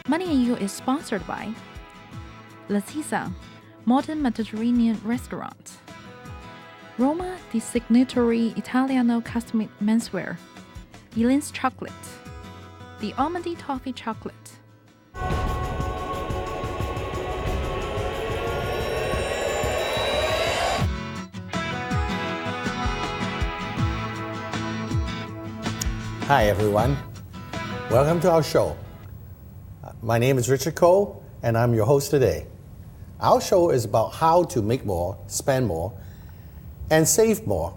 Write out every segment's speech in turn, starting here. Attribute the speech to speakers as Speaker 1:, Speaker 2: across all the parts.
Speaker 1: Money and You is sponsored by Latisa, modern Mediterranean restaurant. Roma di Signatory Italiano custom menswear. Elaine's chocolate. The Almondy toffee chocolate.
Speaker 2: Hi everyone, welcome to our show. My name is Richard Cole and I'm your host today. Our show is about how to make more, spend more, and save more.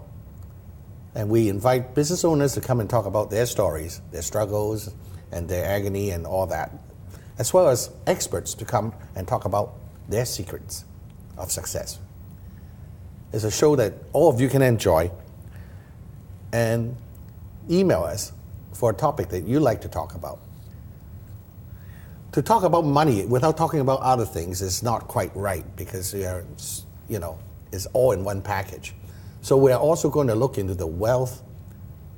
Speaker 2: And we invite business owners to come and talk about their stories, their struggles, and their agony and all that, as well as experts to come and talk about their secrets of success. It's a show that all of you can enjoy, and email us for a topic that you like to talk about. To talk about money without talking about other things is not quite right because it's all in one package. So we're also going to look into the wealth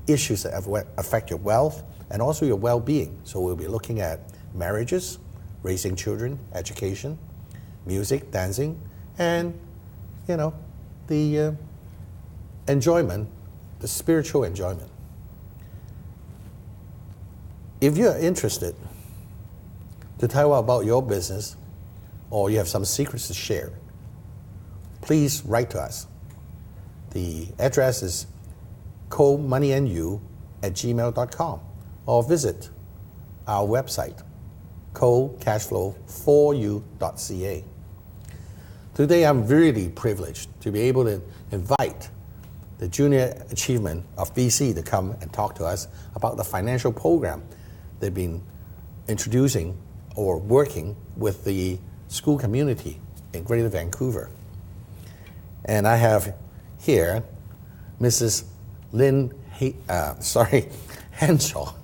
Speaker 2: issues that affect your wealth and also your well-being. So we'll be looking at marriages, raising children, education, music, dancing, and the enjoyment, the spiritual enjoyment. If you're interested to tell about your business or you have some secrets to share, please write to us. The address is colemoneyandyou@gmail.com or visit our website, colecashflow4u.ca. Today I'm really privileged to be able to invite the Junior Achievement of BC to come and talk to us about the financial program they've been introducing or working with the school community in Greater Vancouver. And I have here Mrs. Lynn Henshaw,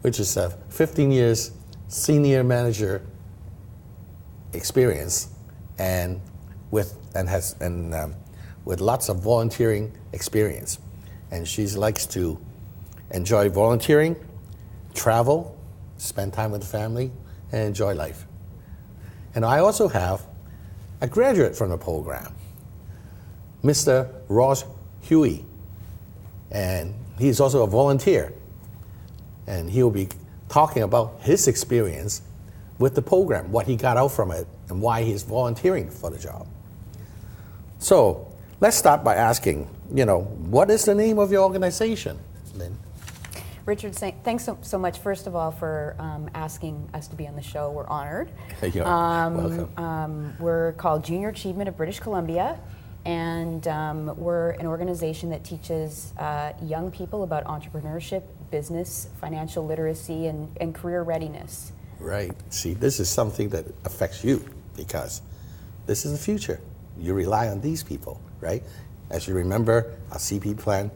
Speaker 2: which is a 15 years senior manager experience and with lots of volunteering experience. And she likes to enjoy volunteering, travel, spend time with the family, and enjoy life. And I also have a graduate from the program, Mr. Ross Huey, and he's also a volunteer. And he'll be talking about his experience with the program, what he got out from it, and why he's volunteering for the job. So let's start by asking, what is the name of your organization, Lynn?
Speaker 3: Richard, thanks so much, first of all, for asking us to be on the show. We're honored.
Speaker 2: You're welcome.
Speaker 3: We're called Junior Achievement of British Columbia, and we're an organization that teaches young people about entrepreneurship, business, financial literacy, and career readiness.
Speaker 2: Right. See, this is something that affects you because this is the future. You rely on these people, right? As you remember, our CPP plan,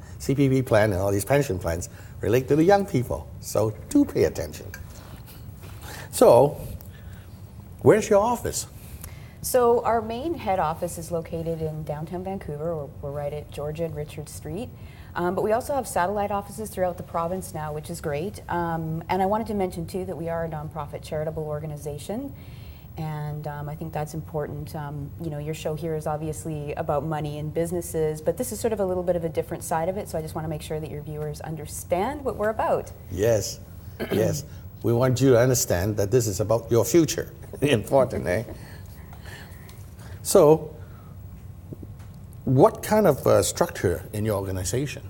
Speaker 2: and all these pension plans relate to the young people. So do pay attention. So, where's your office?
Speaker 3: So our main head office is located in downtown Vancouver. We're right at Georgia and Richard Street. But we also have satellite offices throughout the province now, which is great. And I wanted to mention, too, that we are a nonprofit charitable organization. And I think that's important. Your show here is obviously about money and businesses, but this is sort of a little bit of a different side of it, so I just want to make sure that your viewers understand what we're about.
Speaker 2: Yes, yes. We want you to understand that this is about your future. Important, eh? So, what kind of structure in your organization?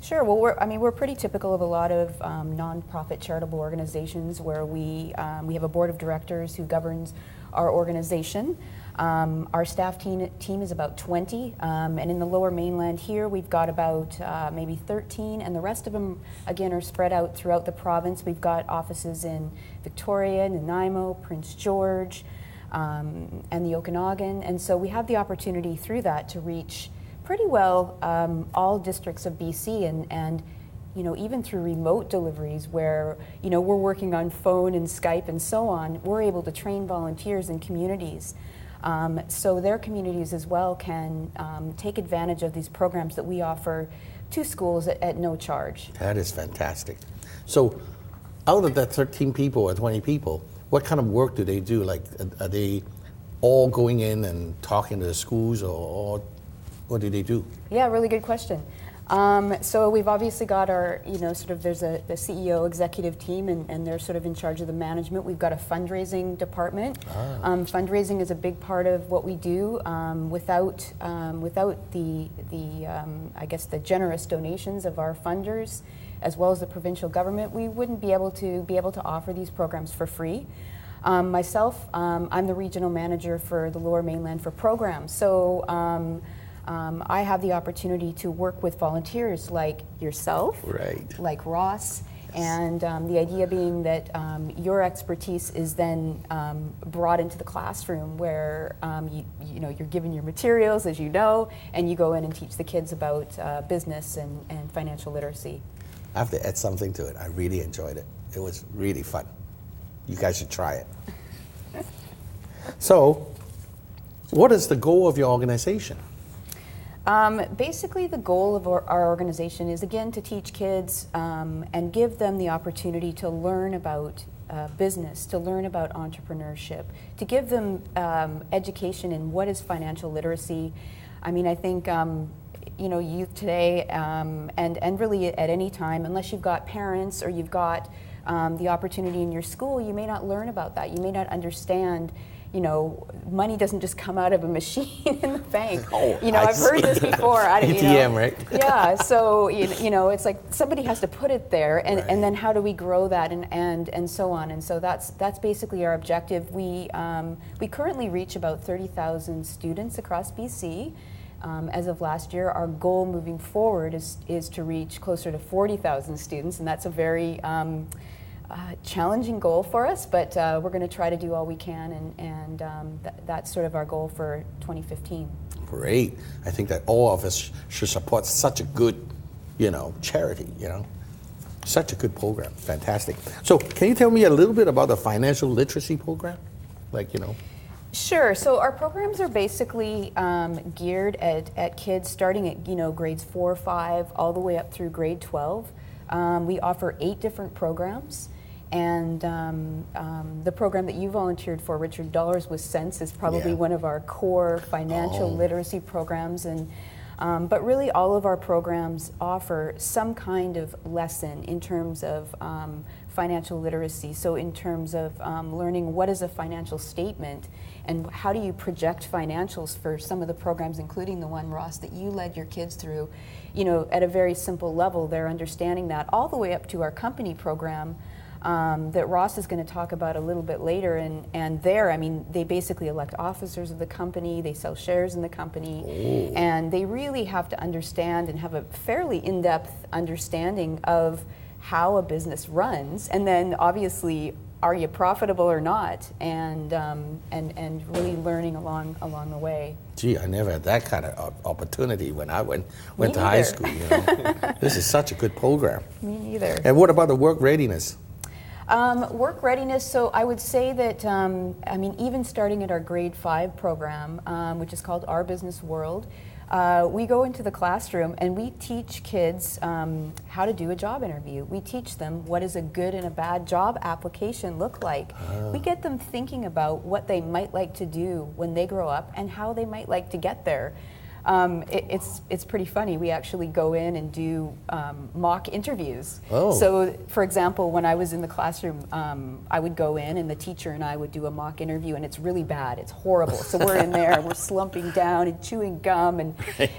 Speaker 3: Sure. Well, we're pretty typical of a lot of nonprofit charitable organizations where we have a board of directors who governs our organization. Our staff team is about 20, and in the Lower Mainland here we've got about maybe 13, and the rest of them again are spread out throughout the province. We've got offices in Victoria, Nanaimo, Prince George, and the Okanagan, and so we have the opportunity through that to reach pretty well all districts of BC, and even through remote deliveries where we're working on phone and Skype and so on, we're able to train volunteers in communities so their communities as well can take advantage of these programs that we offer to schools at no charge.
Speaker 2: That is fantastic. So out of that 13 people or 20 people, what kind of work do they do? Like, are they all going in and talking to the schools, or what do they do?
Speaker 3: Yeah, really good question. So we've obviously got our, sort of there's the CEO executive team, and they're sort of in charge of the management. We've got a fundraising department. Fundraising is a big part of what we do. Without the I guess the generous donations of our funders, as well as the provincial government, we wouldn't be able to offer these programs for free. Myself, I'm the regional manager for the Lower Mainland for programs. So. I have the opportunity to work with volunteers like yourself,
Speaker 2: right,
Speaker 3: like Ross, and the idea being that your expertise is then brought into the classroom where you're given your materials, as you know, and you go in and teach the kids about business and financial literacy.
Speaker 2: I have to add something to it. I really enjoyed it. It was really fun. You guys should try it. So, what is the goal of your organization?
Speaker 3: Basically, the goal of our organization is, again, to teach kids and give them the opportunity to learn about business, to learn about entrepreneurship, to give them education in what is financial literacy. I mean, I think, youth today, and really at any time, unless you've got parents or you've got the opportunity in your school, you may not learn about that. You may not understand. Money doesn't just come out of a machine in the bank. I've heard this before.
Speaker 2: ATM, right?
Speaker 3: Yeah, so, it's like somebody has to put it there, and then how do we grow that, and so on. And so that's basically our objective. We currently reach about 30,000 students across BC. As of last year, our goal moving forward is to reach closer to 40,000 students, and that's a very challenging goal for us, but we're going to try to do all we can, and that's sort of our goal for 2015.
Speaker 2: Great. I think that all of us should support such a good, charity, Such a good program. Fantastic. So can you tell me a little bit about the financial literacy program? Sure.
Speaker 3: So our programs are basically geared at kids starting at, grades 4 or 5, all the way up through grade 12. We offer 8 different programs. And the program that you volunteered for, Richard, Dollars with Sense, is probably one of our core financial literacy programs. And but really, all of our programs offer some kind of lesson in terms of financial literacy. So in terms of learning what is a financial statement and how do you project financials for some of the programs, including the one, Ross, that you led your kids through, at a very simple level, they're understanding that, all the way up to our company program. That Ross is going to talk about a little bit later, and there, I mean, they basically elect officers of the company, they sell shares in the company, and they really have to understand and have a fairly in-depth understanding of how a business runs, and then obviously, are you profitable or not, and really learning along the way.
Speaker 2: Gee, I never had that kind of opportunity when I went to high school. This is such a good program.
Speaker 3: Me neither.
Speaker 2: And what about the work readiness?
Speaker 3: Work readiness, so I would say that, even starting at our grade 5 program, which is called Our Business World, we go into the classroom and we teach kids how to do a job interview. We teach them what does a good and a bad job application look like. We get them thinking about what they might like to do when they grow up and how they might like to get there. It's pretty funny. We actually go in and do mock interviews. So, for example, when I was in the classroom, I would go in and the teacher and I would do a mock interview, and it's really bad. It's horrible. So we're in there and we're slumping down and chewing gum,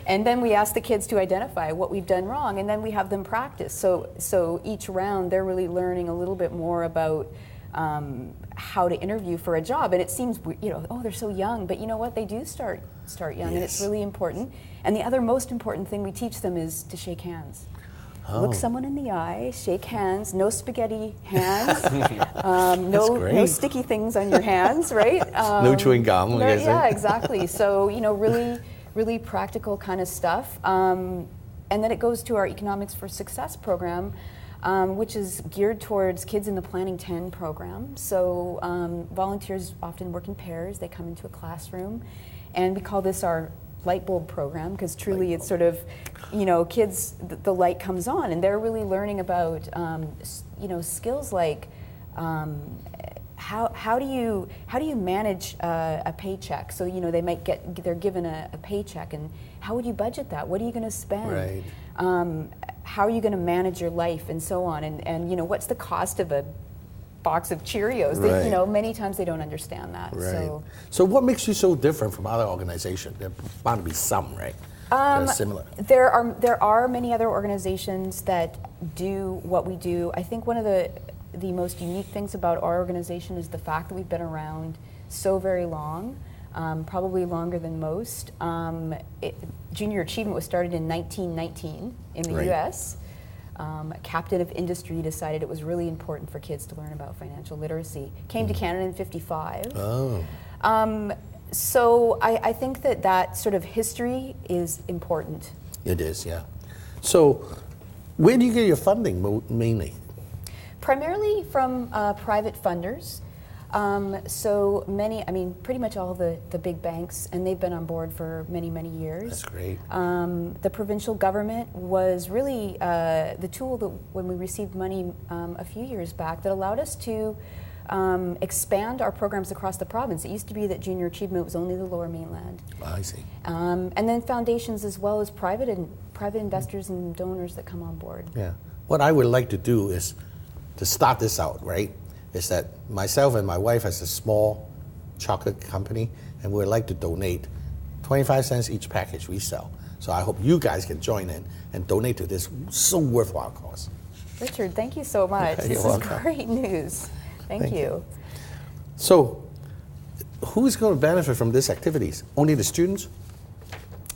Speaker 3: and then we ask the kids to identify what we've done wrong, and then we have them practice. So each round they're really learning a little bit more about how to interview for a job, and it seems, they're so young, but you know what, they do start young, and it's really important. And the other most important thing we teach them is to shake hands. Look someone in the eye, shake hands, no spaghetti hands, no sticky things on your hands, right?
Speaker 2: No chewing gum.
Speaker 3: Yeah, exactly. So, really, really practical kind of stuff. And then it goes to our Economics for Success program, which is geared towards kids in the Planning 10 program. So volunteers often work in pairs. They come into a classroom, and we call this our light bulb program, because truly it's sort of, kids, the light comes on, and they're really learning about, skills like how do you manage a paycheck? So they're given a paycheck, and how would you budget that? What are you going to spend?
Speaker 2: Right.
Speaker 3: How are you going to manage your life, and so on? And what's the cost of a box of Cheerios?
Speaker 2: Right.
Speaker 3: Many times they don't understand that.
Speaker 2: Right. So what makes you so different from other organizations? There are bound to be some, right? They're similar.
Speaker 3: There are many other organizations that do what we do. I think one of the most unique things about our organization is the fact that we've been around so very long, probably longer than most. Junior Achievement was started in 1919 in the
Speaker 2: Right.
Speaker 3: U.S. A captain of industry decided it was really important for kids to learn about financial literacy. Came to Canada in 55.
Speaker 2: Oh.
Speaker 3: So I think that sort of history is important.
Speaker 2: It is, yeah. So where do you get your funding mainly?
Speaker 3: Primarily from private funders. So many, pretty much all the big banks, and they've been on board for many, many years.
Speaker 2: That's great.
Speaker 3: The provincial government was really the tool that when we received money a few years back that allowed us to expand our programs across the province. It used to be that Junior Achievement was only the Lower Mainland.
Speaker 2: I see.
Speaker 3: And then foundations as well as private investors and donors that come on board.
Speaker 2: Yeah. What I would like to do is to start this out, right? Is that myself and my wife has a small chocolate company, and we'd like to donate 25 cents each package we sell. So I hope you guys can join in and donate to this so worthwhile cause.
Speaker 3: Richard, thank you so much.
Speaker 2: You're
Speaker 3: This
Speaker 2: welcome.
Speaker 3: is great news. Thank you.
Speaker 2: So who's going to benefit from these activities? Only the students?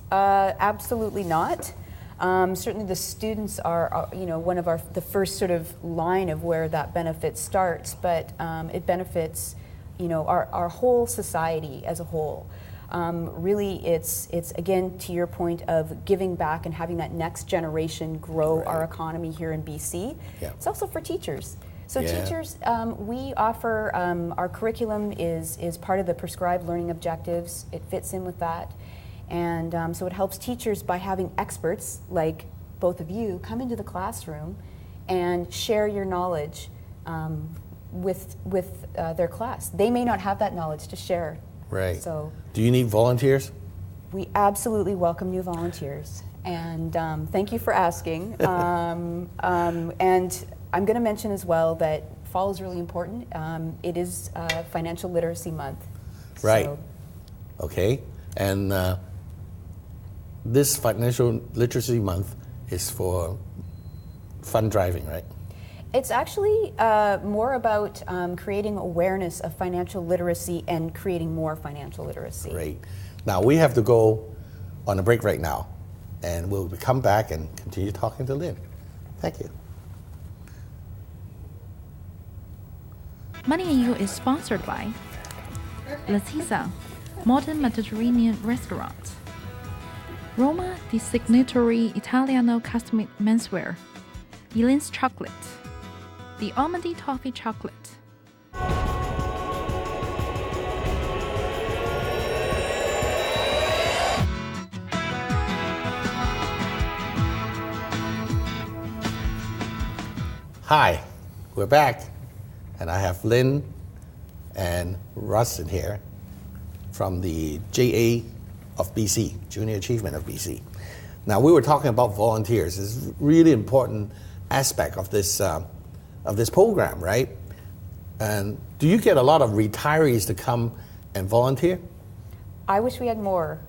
Speaker 3: Absolutely not. Certainly the students are one of the first sort of line of where that benefit starts, but it benefits our whole society as a whole. Really, it's again to your point of giving back and having that next generation grow
Speaker 2: Right.
Speaker 3: our economy here in BC.
Speaker 2: Yeah.
Speaker 3: It's also for teachers. So
Speaker 2: Yeah.
Speaker 3: teachers, we offer our curriculum is part of the prescribed learning objectives. It fits in with that. And so it helps teachers by having experts like both of you come into the classroom and share your knowledge with their class. They may not have that knowledge to share.
Speaker 2: Right.
Speaker 3: So
Speaker 2: do you need volunteers?
Speaker 3: we absolutely welcome new volunteers. And thank you for asking. And I'm going to mention as well that fall is really important. It is Financial Literacy Month.
Speaker 2: Right.
Speaker 3: So
Speaker 2: Okay. And this Financial Literacy Month is for fund driving, right?
Speaker 3: it's actually more about creating awareness of financial literacy and creating more financial literacy.
Speaker 2: Great. Now we have to go on a break right now, and we'll come back and continue talking to Lynn. Thank you.
Speaker 1: Money and You is sponsored by Latisa, modern Mediterranean restaurant. Roma, the signatory Italiano custom menswear. Elaine's chocolate. The almondy toffee chocolate.
Speaker 2: Hi, we're back, and I have Lynn and Russ in here from the JA of BC, Junior Achievement of BC. Now we were talking about volunteers. It's a really important aspect of this program, right? And do you get a lot of retirees to come and volunteer?
Speaker 3: I wish we had more.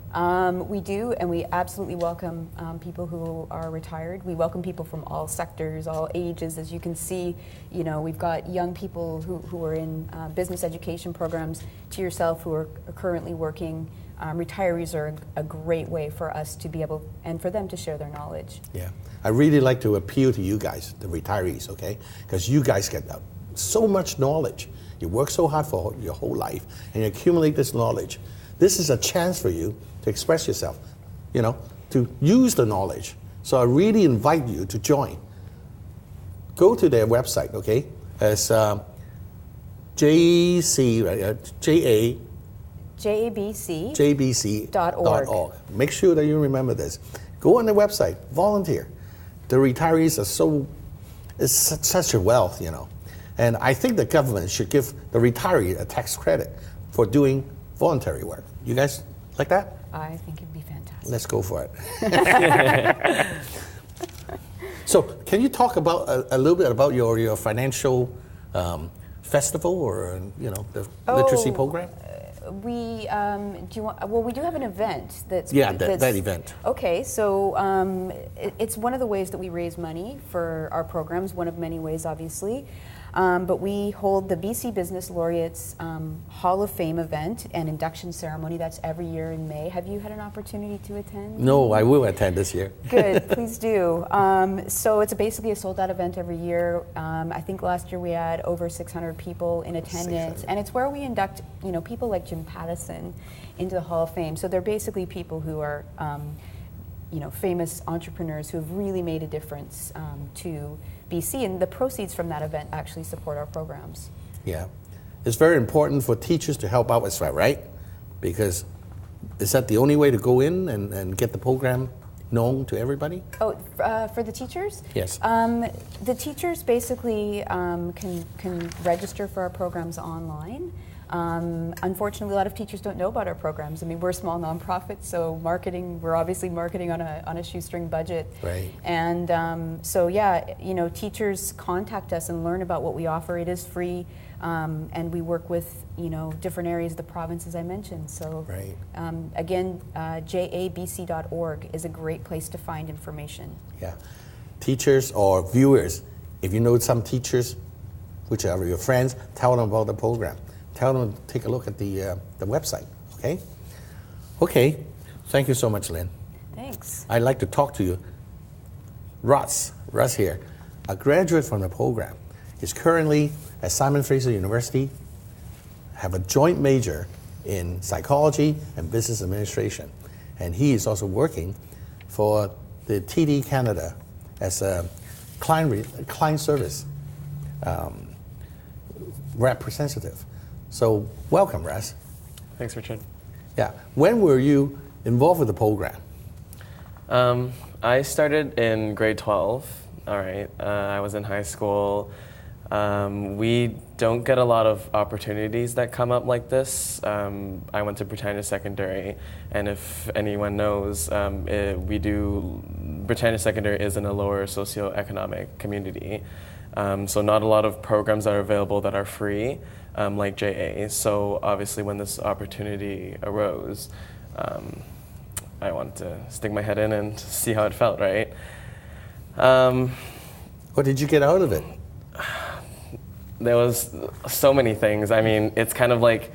Speaker 3: We do, and we absolutely welcome people who are retired. We welcome people from all sectors, all ages. As you can see, we've got young people who are in business education programs, to yourself who are currently working. Retirees are a great way for us to be able, and for them to share their knowledge.
Speaker 2: Yeah, I really like to appeal to you guys, the retirees, okay? Because you guys get so much knowledge. You work so hard for your whole life, and you accumulate this knowledge. This is a chance for you to express yourself, to use the knowledge. So I really invite you to join. Go to their website, okay? It's jabc.org. Make sure that you remember this. Go on the website, volunteer. The retirees are it's such a wealth, And I think the government should give the retiree a tax credit for doing voluntary work. You guys like that?
Speaker 3: I think it'd be fantastic.
Speaker 2: Let's go for it. So, can you talk about a little bit about your financial festival or the literacy program?
Speaker 3: We we do have an event that's
Speaker 2: that event.
Speaker 3: Okay, so it's one of the ways that we raise money for our programs. One of many ways, obviously. But we hold the BC Business Laureates Hall of Fame event and induction ceremony. That's every year in May. Have you had an opportunity to attend?
Speaker 2: No, I will attend this year.
Speaker 3: Good, please do. So it's basically a sold-out event every year. I think last year we had over 600 people in attendance, and it's where we induct, people like Jim Pattison into the Hall of Fame. So they're basically people who are, famous entrepreneurs who have really made a difference to BC, and the proceeds from that event actually support our programs.
Speaker 2: Yeah, it's very important for teachers to help out with that, right? Because is that the only way to go in and get the program known to everybody?
Speaker 3: Oh, for the teachers?
Speaker 2: Yes.
Speaker 3: The teachers basically can register for our programs online. Unfortunately, a lot of teachers don't know about our programs. I mean, we're a small nonprofit, so we're obviously marketing on a shoestring budget.
Speaker 2: Right.
Speaker 3: And teachers contact us and learn about what we offer. It is free, and we work with, different areas of the province, as I mentioned. So,
Speaker 2: right.
Speaker 3: Again, jabc.org is a great place to find information.
Speaker 2: Yeah. Teachers or viewers, if you know some teachers, whichever your friends, tell them about the program. Tell them to take a look at the website, okay? Okay, thank you so much, Lynn.
Speaker 3: Thanks.
Speaker 2: I'd like to talk to you. Russ here, a graduate from the program, is currently at Simon Fraser University, have a joint major in psychology and business administration. And he is also working for the TD Canada as a client service representative. So welcome, Russ.
Speaker 4: Thanks, Richard.
Speaker 2: Yeah. When were you involved with the program?
Speaker 4: I started in grade 12. All right. I was in high school. We don't get a lot of opportunities that come up like this. I went to Britannia Secondary, and if anyone knows, Britannia Secondary is in a lower socioeconomic community. So not a lot of programs are available that are free, like JA. So obviously when this opportunity arose, I wanted to stick my head in and see how it felt, right?
Speaker 2: What did you get out of it?
Speaker 4: There was so many things. I mean, it's kind of like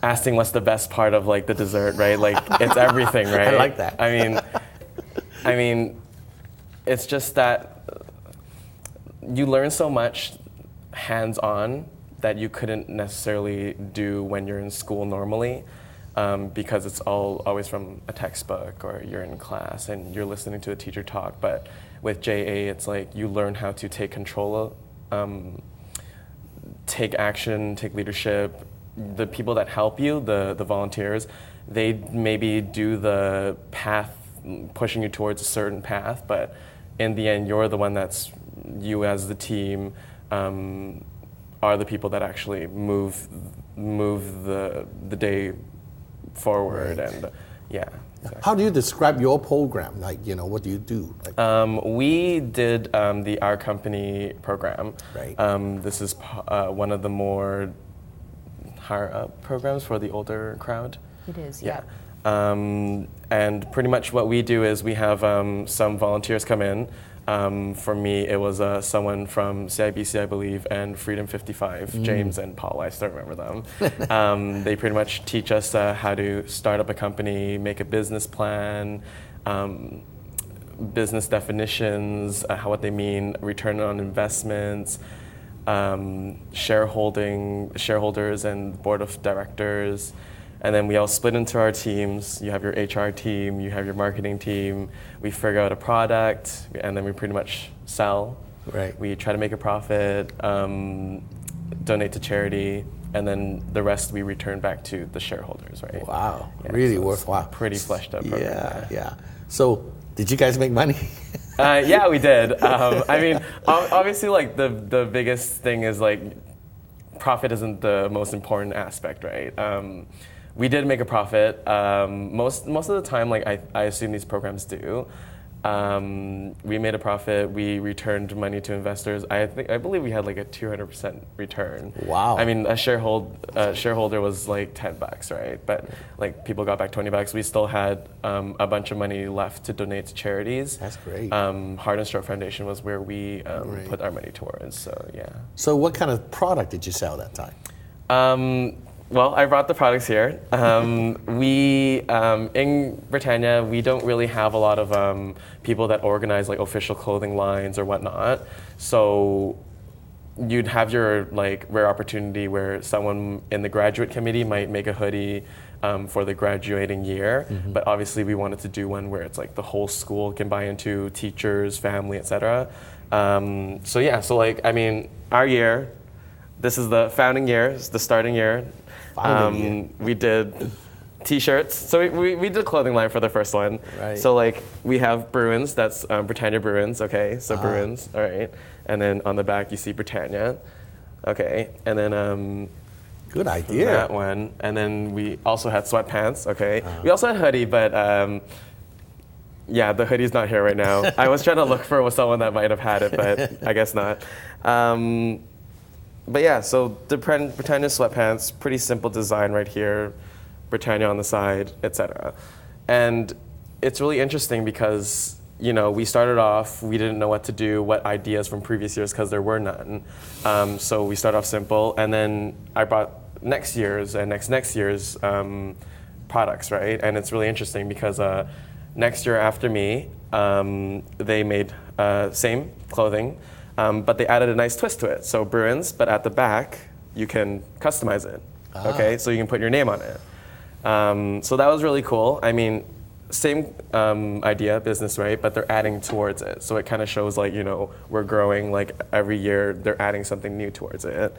Speaker 4: asking what's the best part of like the dessert, right? Like it's everything, right?
Speaker 2: I like that.
Speaker 4: I mean, it's just that you learn so much hands-on that you couldn't necessarily do when you're in school normally, because it's always from a textbook or you're in class and you're listening to a teacher talk. But with JA, it's like you learn how to take control, take action, take leadership. The people that help you, the volunteers, they maybe do the path, pushing you towards a certain path, but in the end, you're the one you as the team are the people that actually move the day forward. Right. And yeah. Exactly.
Speaker 2: How do you describe your program? Like, what do you do? Like,
Speaker 4: we did the Our Company program.
Speaker 2: Right.
Speaker 4: This is one of the more higher up programs for the older crowd.
Speaker 3: It is,
Speaker 4: yeah. And pretty much what we do is we have some volunteers come in. For me, it was someone from CIBC, I believe, and Freedom 55, James and Paul, I still remember them. They pretty much teach us how to start up a company, make a business plan, business definitions, what they mean, return on investments, shareholders and board of directors. And then we all split into our teams. You have your HR team, you have your marketing team. We figure out a product, and then we pretty much sell.
Speaker 2: Right.
Speaker 4: We try to make a profit, donate to charity, and then the rest we return back to the shareholders, right?
Speaker 2: Wow,
Speaker 4: Yeah,
Speaker 2: really
Speaker 4: so
Speaker 2: worthwhile.
Speaker 4: Pretty fleshed out program.
Speaker 2: Yeah. So, did you guys make money?
Speaker 4: Yeah, we did. I mean, obviously, like the biggest thing is like profit isn't the most important aspect, right? We did make a profit. Most of the time, like I assume these programs do. We made a profit. We returned money to investors. I believe we had like a 200% return.
Speaker 2: Wow.
Speaker 4: I mean, a shareholder was like $10, right? But like people got back $20. We still had a bunch of money left to donate to charities.
Speaker 2: That's great.
Speaker 4: Heart and Stroke Foundation was where we put our money towards. So yeah.
Speaker 2: So what kind of product did you sell that time?
Speaker 4: Well, I brought the products here. We in Britannia, we don't really have a lot of people that organize like official clothing lines or whatnot. So you'd have your like rare opportunity where someone in the graduate committee might make a hoodie for the graduating year. But obviously, we wanted to do one where it's like the whole school can buy into, teachers, family, etc. So yeah, so like I mean, our year. This is the founding year, it's the starting year. We did T-shirts. So we did a clothing line for the first one.
Speaker 2: Right.
Speaker 4: So like we have Bruins, that's Britannia Bruins, okay, so Bruins, all right. And then on the back you see Britannia, okay. And then
Speaker 2: Good idea.
Speaker 4: that one. And then we also had sweatpants, okay. We also had hoodie, but yeah, the hoodie's not here right now. I was trying to look for someone that might have had it, but I guess not. But yeah, so the Britannia sweatpants, pretty simple design right here, Britannia on the side, etc. And it's really interesting because, you know, we started off, we didn't know what to do, what ideas from previous years, because there were none. So we started off simple, and then I brought next year's and next year's products, right? And it's really interesting because next year after me, they made same clothing, but they added a nice twist to it. So Bruins, but at the back, you can customize it, okay? So you can put your name on it. So that was really cool. I mean, same idea, business, right? But they're adding towards it. So it kind of shows like, you know, we're growing, like every year they're adding something new towards it.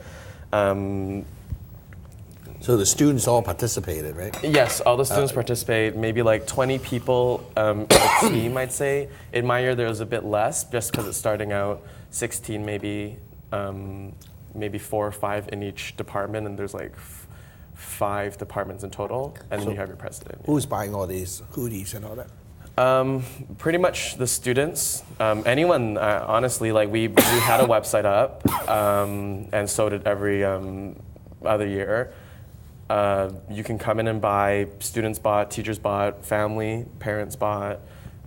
Speaker 2: So the students all participated, right?
Speaker 4: Yes, all the students participate, maybe like 20 people in a team, I'd say. In my year, there was a bit less, just because it's starting out 16 maybe, maybe 4 or 5 in each department, and there's like 5 departments in total, and then you have your president.
Speaker 2: Who's buying all these hoodies and all that?
Speaker 4: Pretty much the students. Anyone, honestly, like we had a website up, and so did every other year. You can come in and buy, students bought, teachers bought, family, parents bought.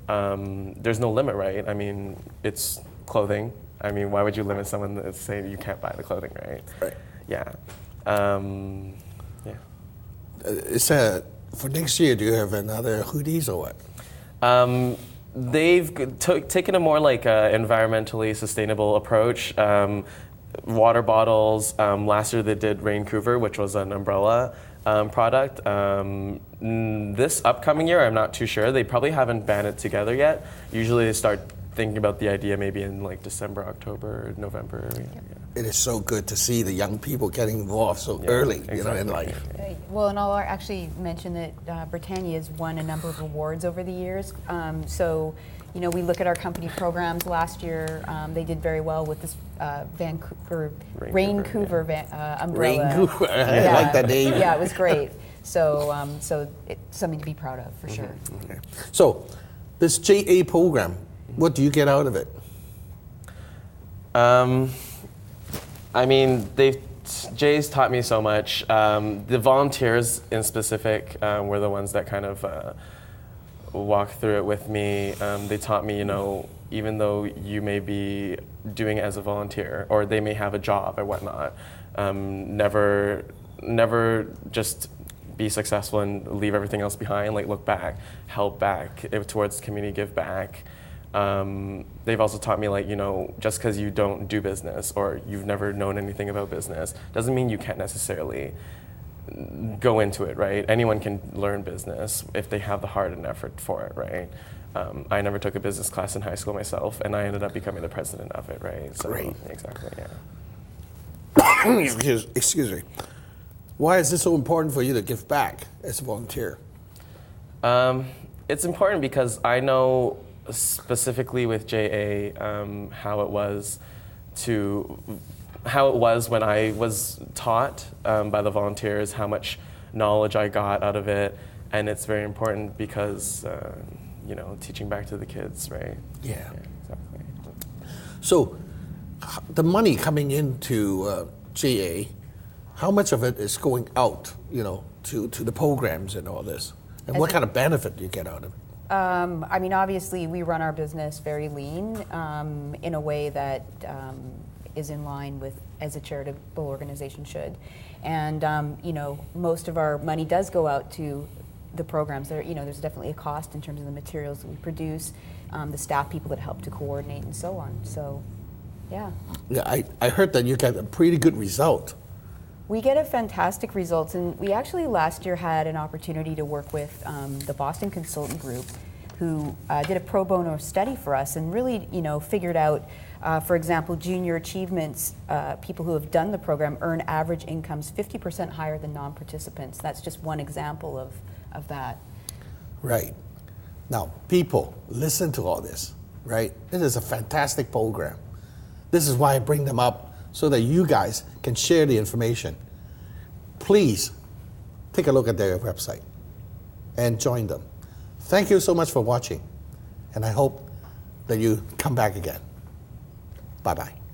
Speaker 4: There's no limit, right? I mean, it's clothing. I mean, why would you limit someone that's saying you can't buy the clothing, right?
Speaker 2: Right.
Speaker 4: Yeah. Yeah.
Speaker 2: For next year, do you have another hoodies or what?
Speaker 4: They've taken a more like environmentally sustainable approach. Water bottles. Last year they did Vancouver, which was an umbrella product. This upcoming year, I'm not too sure. They probably haven't banned it together yet. Usually they start thinking about the idea maybe in like December, October, November. Yeah.
Speaker 2: It is so good to see the young people getting involved so early,
Speaker 4: exactly.
Speaker 2: you know, in life.
Speaker 3: Well, and I'll actually mention that Britannia has won a number of awards over the years. So, you know, we look at our company programs. Last year, they did very well with this Vancouver umbrella.
Speaker 2: Vancouver, I like that name.
Speaker 3: Yeah, it was great. So, it's something to be proud of for sure.
Speaker 2: Okay. So, this JA program, what do you get out of it?
Speaker 4: I mean, Jay's taught me so much. The volunteers in specific were the ones that kind of walked through it with me. They taught me, you know, even though you may be doing it as a volunteer or they may have a job or whatnot, never just be successful and leave everything else behind. Like look back, help back towards community, give back. They've also taught me, like, you know, just because you don't do business or you've never known anything about business doesn't mean you can't necessarily go into it, right? Anyone can learn business if they have the heart and effort for it, right? I never took a business class in high school myself, and I ended up becoming the president of it, right? So,
Speaker 2: Great.
Speaker 4: Exactly, yeah.
Speaker 2: Excuse me. Why is this so important for you to give back as a volunteer?
Speaker 4: It's important because I know specifically with JA, how it was when I was taught by the volunteers, how much knowledge I got out of it, and it's very important because teaching back to the kids, right?
Speaker 2: Yeah.
Speaker 4: Exactly.
Speaker 2: So, the money coming into JA, how much of it is going out, to the programs and all this? And what kind of benefit do you get out of it?
Speaker 3: Obviously, we run our business very lean in a way that is in line with as a charitable organization should. And, most of our money does go out to the programs. There's definitely a cost in terms of the materials that we produce, the staff people that help to coordinate and so on. So, yeah.
Speaker 2: Yeah, I heard that you got a pretty good result.
Speaker 3: We get a fantastic results, and we actually last year had an opportunity to work with the Boston Consultant Group, who did a pro bono study for us and really, figured out, for example, junior achievements, people who have done the program earn average incomes 50% higher than non-participants. That's just one example of that.
Speaker 2: Right. Now, people, listen to all this, right? This is a fantastic program. This is why I bring them up, so that you guys can share the information. Please take a look at their website and join them. Thank you so much for watching, and I hope that you come back again. Bye-bye.